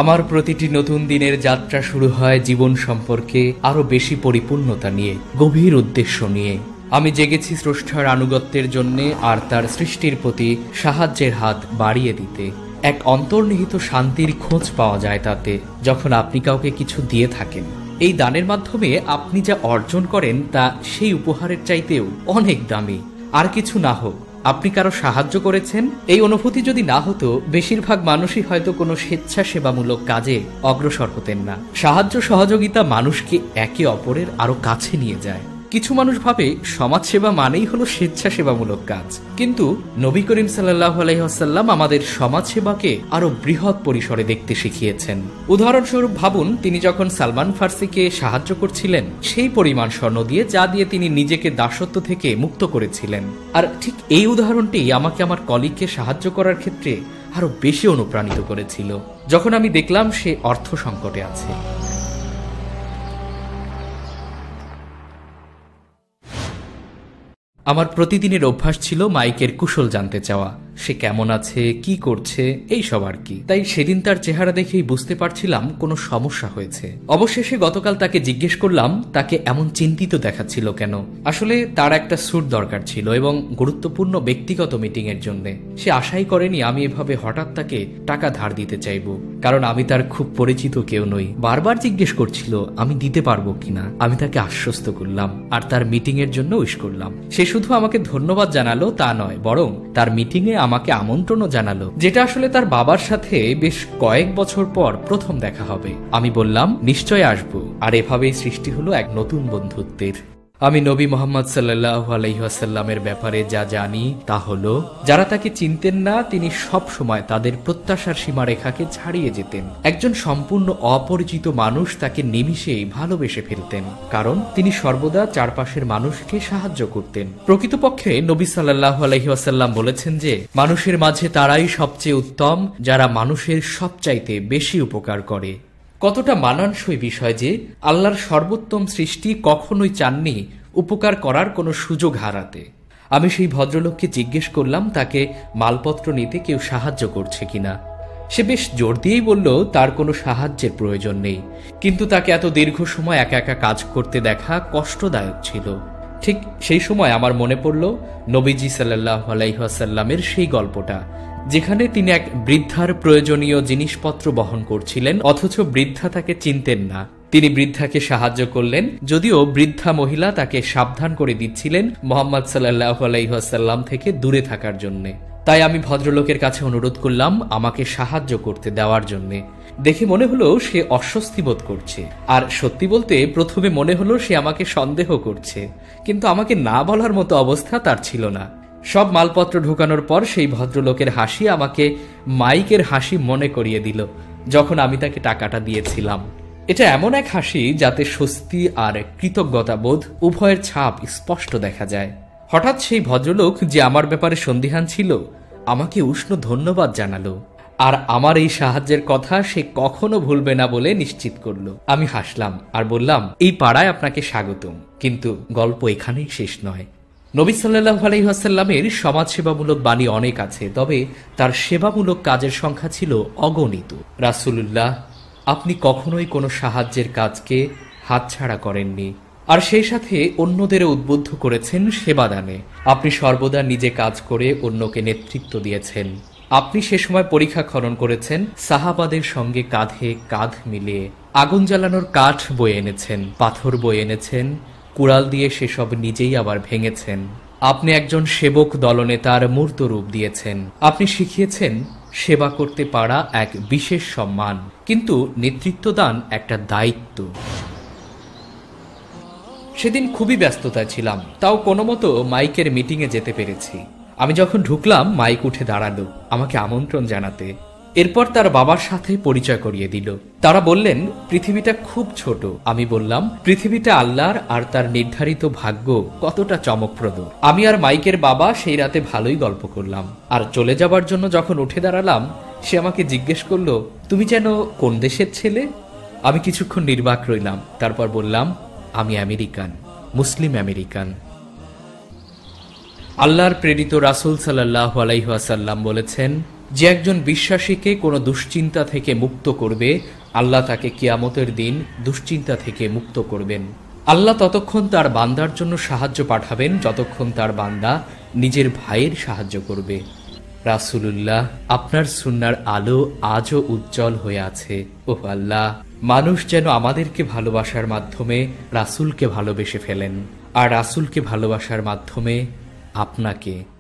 আমার প্রতিটি নতুন দিনের যাত্রা শুরু হয় জীবন সম্পর্কে আরো বেশি পরিপূর্ণতা নিয়ে, গভীর উদ্দেশ্য নিয়ে। আমি জেগেছি স্রষ্টার আনুগত্যের জন্য আর তার সৃষ্টির প্রতি সাহায্যের হাত বাড়িয়ে দিতে। এক অন্তর্নিহিত শান্তির খোঁজ পাওয়া যায় তাতে, যখন আপনি কাউকে কিছু দিয়ে থাকেন। এই দানের মাধ্যমে আপনি যা অর্জন করেন তা সেই উপহারের চাইতেও অনেক দামি। আর কিছু না হোক, আপনি কারো সাহায্য করেছেন, এই অনুভূতি যদি না হতো, বেশিরভাগ মানুষই হয়তো কোনো স্বেচ্ছাসেবামূলক কাজে অগ্রসর হতেন না। সাহায্য সহযোগিতা মানুষকে একে অপরের আরো কাছে নিয়ে যায়। কিছু মানুষ ভাবে সমাজসেবা মানেই হলো স্বেচ্ছাসেবামূলক কাজ, কিন্তু নবী করিম সাল্লাল্লাহু আলাইহি ওয়াসাল্লাম আমাদের সমাজসেবাকে আরো বৃহৎ পরিসরে দেখতে শিখিয়েছেন। উদাহরণস্বরূপ ভাবুন, তিনি যখন সালমান ফার্সিকে সাহায্য করছিলেন সেই পরিমাণ স্বর্ণ দিয়ে, যা দিয়ে তিনি নিজেকে দাসত্ব থেকে মুক্ত করেছিলেন। আর ঠিক এই উদাহরণটি আমাকে আমার কলিগকে সাহায্য করার ক্ষেত্রে আরো বেশি অনুপ্রাণিত করেছিল, যখন আমি দেখলাম সে অর্থ সংকটে আছে। আমার প্রতিদিনের অভ্যাস ছিল মাইকের কুশল জানতে চাওয়া, সে কেমন আছে, কি করছে, এই সব আর কি। তাই সেদিন তার চেহারা দেখেই বুঝতে পারছিলাম কোনো সমস্যা হয়েছে। অবশেষে গতকাল তাকে জিজ্ঞেস করলাম তাকে এমন চিন্তিত দেখাচ্ছিল কেন। আসলে তার একটা স্যুট দরকার ছিল এবং গুরুত্বপূর্ণ ব্যক্তিগত মিটিং এর জন্য। সে আশাই করেনি আমি এভাবে হঠাৎ তাকে টাকা ধার দিতে চাইব, কারণ আমি তার খুব পরিচিত কেউ নই। বারবার জিজ্ঞেস করছিল আমি দিতে পারবো কিনা। আমি তাকে আশ্বস্ত করলাম আর তার মিটিং এর জন্য উইশ করলাম। সে শুধু আমাকে ধন্যবাদ জানালো তা নয়, বরং তার মিটিং এ আমাকে আমন্ত্রণও জানালো, যেটা আসলে তার বাবার সাথে বেশ কয়েক বছর পর প্রথম দেখা হবে। আমি বললাম নিশ্চয় আসবো, আর এভাবেই সৃষ্টি হলো এক নতুন বন্ধুত্বের। আমি নবী মুহাম্মদ সাল্লাল্লাহু আলাইহি ওয়াসাল্লামের ব্যাপারে যা জানি তা হলো, যারা তাকে চিনতেন না তিনি সব সময় তাদের প্রত্যাশার সীমারেখাকে ছাড়িয়ে যেতেন। একজন সম্পূর্ণ অপরিচিত মানুষ তাকে নিমিষেই ভালোবেসে ফেলতেন, কারণ তিনি সর্বদা চারপাশের মানুষকে সাহায্য করতেন। প্রকৃতপক্ষে নবী সাল্লাল্লাহু আলাইহি ওয়াসাল্লাম বলেছেন যে মানুষের মাঝে তারাই সবচেয়ে উত্তম যারা মানুষের সবচাইতে বেশি উপকার করে। কতটা মানানসই বিষয় যে আল্লাহর সর্বোত্তম সৃষ্টি কখনোই চাননি উপকার করার কোনো সুযোগ হারাতে। আমি সেই ভদ্রলোককে জিজ্ঞেস করলাম তাকে মালপত্র নিতে কেউ সাহায্য করছে কিনা। সে বেশ জোর দিয়েই বলল তার কোনো সাহায্যের প্রয়োজন নেই, কিন্তু তাকে এত দীর্ঘ সময় একা একা কাজ করতে দেখা কষ্টদায়ক ছিল। ঠিক সেই সময় আমার মনে পড়ল নবীজি সাল্লাল্লাহু আলাইহি ওয়াসাল্লামের সেই গল্পটা, যেখানে তিনি এক বৃদ্ধার প্রয়োজনীয় জিনিসপত্র বহন করছিলেন, অথচ বৃদ্ধা তাকে চিনতেন না। তিনি বৃদ্ধাকে সাহায্য করলেন, যদিও বৃদ্ধা মহিলা তাকে সাবধান করে দিচ্ছিলেন মুহাম্মদ সাল্লাল্লাহু আলাইহি ওয়াসাল্লাম থেকে দূরে থাকার জন্য। তাই আমি ভদ্রলোকের কাছে অনুরোধ করলাম আমাকে সাহায্য করতে দেওয়ার জন্য। দেখে মনে হলো সে অস্বস্তি বোধ করছে, আর সত্যি বলতে প্রথমে মনে হলো সে আমাকে সন্দেহ করছে, কিন্তু আমাকে না বলার মতো অবস্থা তার ছিল না। সব মালপত্র ঢোকানোর পর সেই ভদ্রলোকের হাসি আমাকে মাইকের হাসি মনে করিয়ে দিল, যখন আমি তাকে টাকাটা দিয়েছিলাম। এটা এমন এক হাসি যাতে স্বস্তি আর কৃতজ্ঞতা বোধ উভয়ের ছাপ স্পষ্ট দেখা যায়। হঠাৎ সেই ভদ্রলোক, যে আমার ব্যাপারে সন্দিহান ছিল, আমাকে উষ্ণ ধন্যবাদ জানালো, আর আমার এই সাহায্যের কথা সে কখনো ভুলবে না বলে নিশ্চিত করলো। আমি হাসলাম আর বললাম এই পাড়ায় আপনাকে স্বাগতম, কিন্তু গল্প এখানেই শেষ নয়। নবী সাল্লাল্লাহু আলাইহি ওয়াসাল্লামের সমাজসেবামূলক বাণী অনেক আছে, তবে তার সেবামূলক কাজের সংখ্যা ছিল অগণিত। রাসূলুল্লাহ, আপনি কখনোই কোনো সাহায্যের কাজকে হাতছাড়া করেননি, আর সেই সাথে অন্যদেরও উদ্বুদ্ধ করেছেন সেবাদানে। আপনি সর্বদা নিজে কাজ করে অন্যকে নেতৃত্ব দিয়েছেন। আপনি সে সময় পরীক্ষা খনন করেছেন, সাহাবাদের সঙ্গে কাঁধে কাঁধ মিলিয়ে আগুন জ্বালানোর কাঠ বয়ে এনেছেন, পাথর বয়ে এনেছেন, কুড়াল দিয়ে সেসব নিজেই আবার ভেঙেছেন। আপনি একজন সেবক দলনেতার মূর্ত রূপ দিয়েছেন। আপনি শিখিয়েছেন সেবা করতে পারা এক বিশেষ সম্মান, কিন্তু নেতৃত্ব দান একটা দায়িত্ব। সেদিন খুবই ব্যস্ততায় ছিলাম, তাও কোনো মতো মাইকের মিটিংয়ে যেতে পেরেছি। আমি যখন ঢুকলাম মাইক উঠে দাঁড়ালো আমাকে আমন্ত্রণ জানাতে। এরপর তার বাবার সাথে পরিচয় করিয়ে দিল। তারা বললেন পৃথিবীটা খুব ছোট। আমি বললাম পৃথিবীটা আল্লাহর, আর তার নির্ধারিত ভাগ্য কতটা চমকপ্রদ। আমি আর মাইকের বাবা সেই রাতে ভালোই গল্প করলাম, আর চলে যাবার জন্য যখন উঠে দাঁড়ালাম সে আমাকে জিজ্ঞেস করলো তুমি যেন কোন দেশের ছেলে। আমি কিছুক্ষণ নির্বাক রইলাম, তারপর বললাম আমি আমেরিকান, মুসলিম আমেরিকান। আল্লাহর প্রেরিত রাসূল সাল্লাল্লাহু আলাইহি ওয়াসাল্লাম বলেছেন, যে একজন বিশ্বাসীকে কোনো দুশ্চিন্তা থেকে মুক্ত করবে, আল্লাহ তাকে কিয়ামতের দিন দুশ্চিন্তা থেকে মুক্ত করবেন। আল্লাহ ততক্ষণ তার বান্দার জন্য সাহায্য পাঠাবেন যতক্ষণ তার বান্দা নিজের ভাইয়ের সাহায্য করবে। রাসূলুল্লাহ, আপনার সুন্নাহর আলো আজও উজ্জ্বল হয়ে আছে। ওহ আল্লাহ, মানুষ যেন আমাদেরকে ভালোবাসার মাধ্যমে রাসূলকে ভালোবেসে ফেলেন, আর রাসূলকে ভালোবাসার মাধ্যমে আপনাকে।